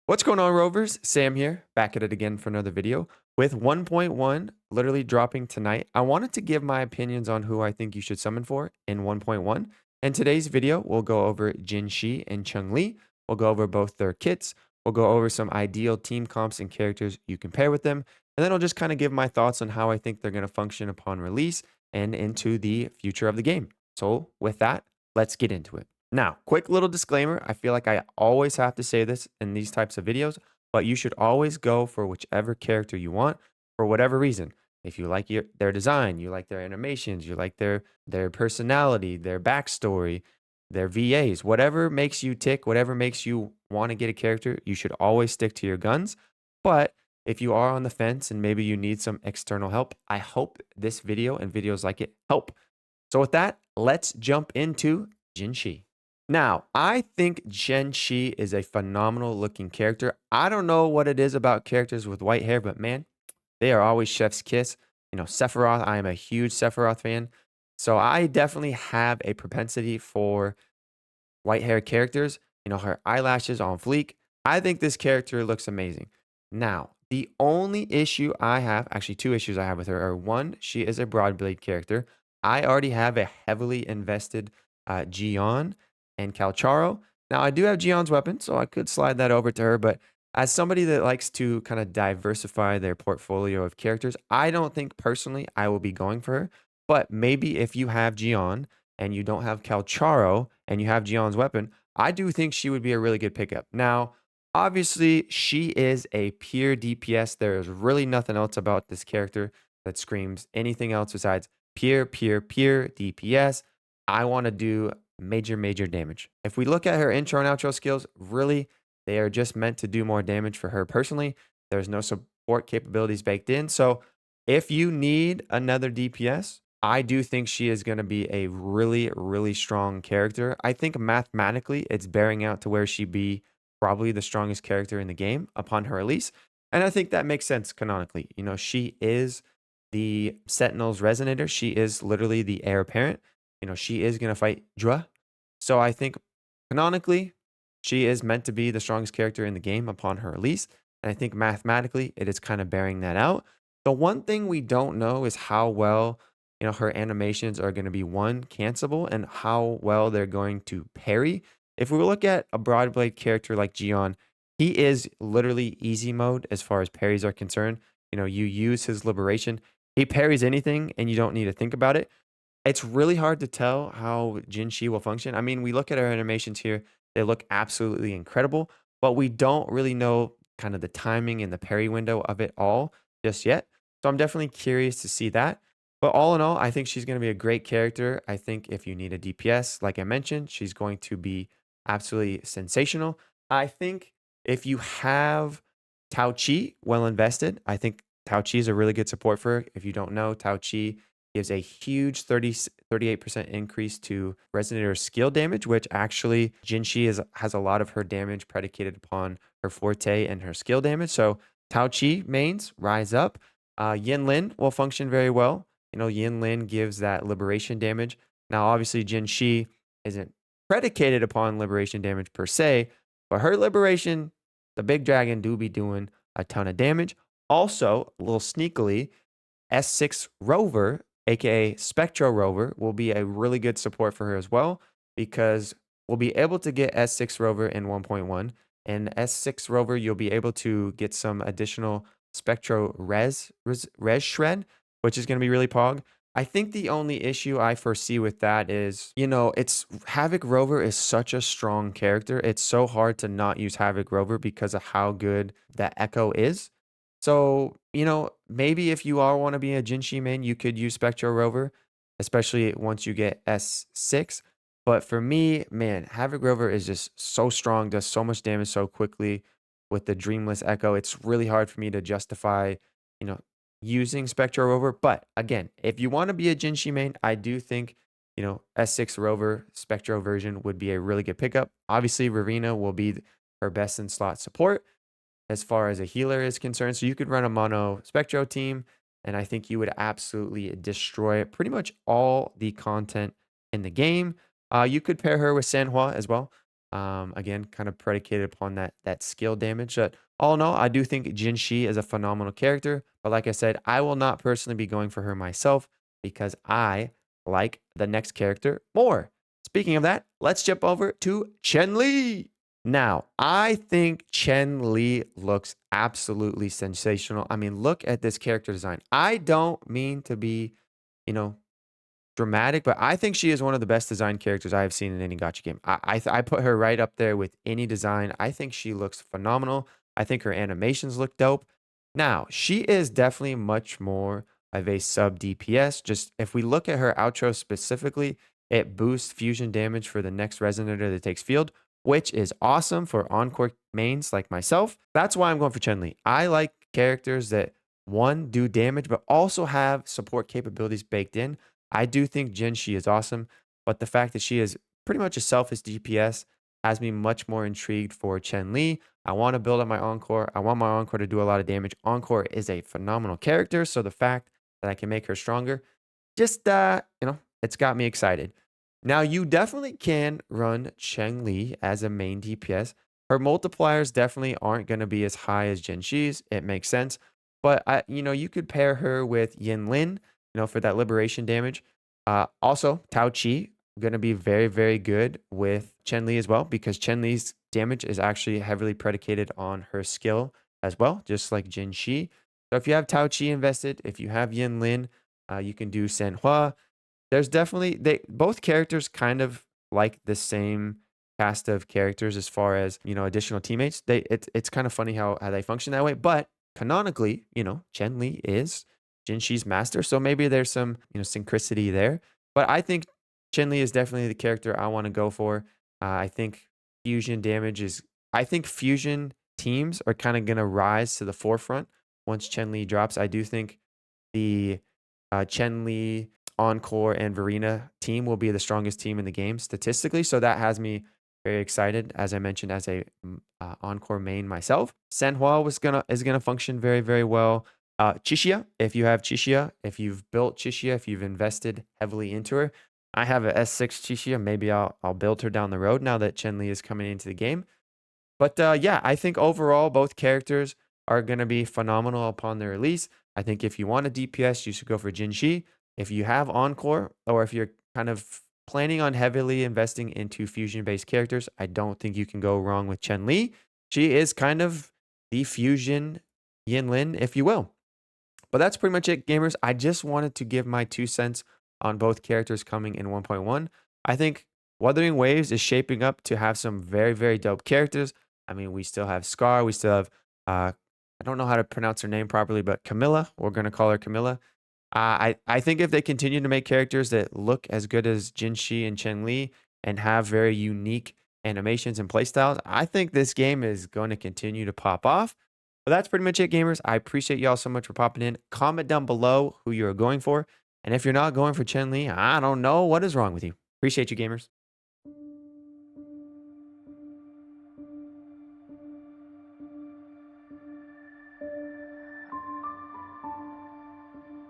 What's going on, Rovers? Sam here, back at it again for another video. With 1.1 literally dropping tonight, I wanted to give my opinions on who I think you should summon for in 1.1. In today's video, we'll go over Jinhsi and Changli. We'll go over both their kits. We'll go over some ideal team comps and characters you can pair with them. And then I'll just kind of give my thoughts on how I think they're going to function upon release and into the future of the game. So with that, let's get into it. Now, quick little disclaimer. I feel like I always have to say this in these types of videos, but you should always go for whichever character you want for whatever reason. If you like their design, you like their animations, you like their personality, their backstory, their VAs, whatever makes you tick, whatever makes you want to get a character, you should always stick to your guns. But if you are on the fence and maybe you need some external help, I hope this video and videos like it help. So with that, let's jump into Jinhsi. Now, I think Jinhsi is a phenomenal looking character. I don't know what it is about characters with white hair, but man, they are always chef's kiss. You know, Sephiroth, I am a huge Sephiroth fan. So I definitely have a propensity for white hair characters. You know, her eyelashes on fleek. I think this character looks amazing. Now, the only issue I have, actually two issues I have with her are one, she is a Broadblade character. I already have a heavily invested Gion and Calcharo. Now, I do have Gion's weapon, so I could slide that over to her, but as somebody that likes to kind of diversify their portfolio of characters, I don't think personally I will be going for her. But maybe if you have Gion and you don't have Calcharo and you have Gion's weapon, I do think she would be a really good pickup. Now, obviously, she is a pure DPS. There is really nothing else about this character that screams anything else besides pure DPS. I want to do major damage. If we look at her intro and outro skills, really, they are just meant to do more damage for her personally. There's no support capabilities baked in. So if you need another DPS, I do think she is going to be a really strong character. I think mathematically it's bearing out to where she be probably the strongest character in the game upon her release. And I think that makes sense canonically. You know, she is the Sentinel's Resonator. She is literally the heir apparent. You know, she is going to fight Dra. So I think canonically, she is meant to be the strongest character in the game upon her release. And I think mathematically, it is kind of bearing that out. The one thing we don't know is how well, you know, her animations are going to be one, cancelable, and how well they're going to parry. If we look at a Broadblade character like Gion, he is literally easy mode as far as parries are concerned. You know, you use his liberation. He parries anything and you don't need to think about it. It's really hard to tell how Jinhsi will function. I mean, we look at our animations here, they look absolutely incredible, but we don't really know kind of the timing and the parry window of it all just yet. So I'm definitely curious to see that. But all in all, I think she's going to be a great character. I think if you need a DPS, like I mentioned, she's going to be absolutely sensational. I think if you have Tao Chi well invested, I think Tao Chi is a really good support for her. If you don't know, Tao Chi gives a huge 38% increase to Resonator skill damage, which actually Jinhsi has a lot of her damage predicated upon her forte and her skill damage. So Tao Chi mains rise up. Yin Lin will function very well. You know, Yin Lin gives that liberation damage. Now, obviously, Jinhsi isn't predicated upon liberation damage per se, but her liberation, the big dragon, do be doing a ton of damage. Also, a little sneakily, S6 Rover, aka Spectro Rover, will be a really good support for her as well because we'll be able to get S6 Rover in 1.1. And S6 Rover, you'll be able to get some additional Spectro Res Shred, which is going to be really pog. I think the only issue I foresee with that is, you know, it's Havoc Rover is such a strong character. It's so hard to not use Havoc Rover because of how good that Echo is. So, you know, maybe if you are want to be a Jinhsi main, you could use Spectro Rover, especially once you get S6. But for me, man, Havoc Rover is just so strong, does so much damage so quickly with the Dreamless Echo. It's really hard for me to justify, you know, using Spectro Rover. But again, if you want to be a Jinhsi main, I do think, you know, S6 Rover Spectro version would be a really good pickup. Obviously, Rowena will be her best in slot support as far as a healer is concerned. So you could run a mono Spectro team, and I think you would absolutely destroy pretty much all the content in the game. You could pair her with Sanhua as well. Again, kind of predicated upon that skill damage. But all in all, I do think Jinhsi is a phenomenal character. But like I said, I will not personally be going for her myself because I like the next character more. Speaking of that, let's jump over to Chenle. Now, I think Chenle looks absolutely sensational. I mean, look at this character design. I don't mean to be, you know, dramatic, but I think she is one of the best designed characters I have seen in any gacha game. I put her right up there with any design. I think she looks phenomenal. I think her animations look dope. Now, she is definitely much more of a sub DPS. Just if we look at her outro specifically, it boosts fusion damage for the next resonator that takes field, which is awesome for encore mains like myself. That's why I'm going for Chenle. I like characters that one do damage, but also have support capabilities baked in. I do think Jinhsi is awesome, but the fact that she is pretty much a selfish DPS has me much more intrigued for Chenle. I want to build up my Encore. I want my Encore to do a lot of damage. Encore is a phenomenal character, so the fact that I can make her stronger, just it's got me excited. Now you definitely can run Changli as a main DPS. Her multipliers definitely aren't going to be as high as Jinhsi's. It makes sense, but you could pair her with Yinlin, for that liberation damage. Also, Tao Chi going to be very, very good with Chenle as well because Chenle's damage is actually heavily predicated on her skill as well, just like Jinhsi. So if you have Tao Chi invested, if you have Yin Lin, you can do Senhua. There's definitely they both characters kind of like the same cast of characters as far as, additional teammates. It's kind of funny how they function that way, but canonically, Chenle is Jinxi's master, so maybe there's some, synchronicity there. But I think Chenle is definitely the character I want to go for. I think fusion damage is I think fusion teams are kind of going to rise to the forefront once Chenle drops. I do think the Chenle, Encore, and Verena team will be the strongest team in the game statistically. So that has me very excited, as I mentioned, as a Encore main myself. Senhua is gonna function very, very well. Chixia, if you have Chixia, if you've built Chixia, if you've invested heavily into her, I have a S6 Chixia. Maybe I'll build her down the road now that Chenle is coming into the game. But yeah, I think overall both characters are going to be phenomenal upon their release. I think if you want a DPS, you should go for Jinhsi. If you have Encore, or if you're kind of planning on heavily investing into fusion-based characters, I don't think you can go wrong with Chenle. She is kind of the fusion Yinlin, if you will. But that's pretty much it, gamers. I just wanted to give my 2 cents on both characters coming in 1.1. I think Wuthering Waves is shaping up to have some very, very dope characters. I mean, we still have Scar. We still have, I don't know how to pronounce her name properly, but Camilla. We're going to call her Camilla. I think if they continue to make characters that look as good as Jinhsi and Chenle and have very unique animations and playstyles, I think this game is going to continue to pop off. But that's pretty much it, gamers. I appreciate y'all so much for popping in. Comment down below who you're going for. And if you're not going for Chenle, I don't know what is wrong with you. Appreciate you, gamers.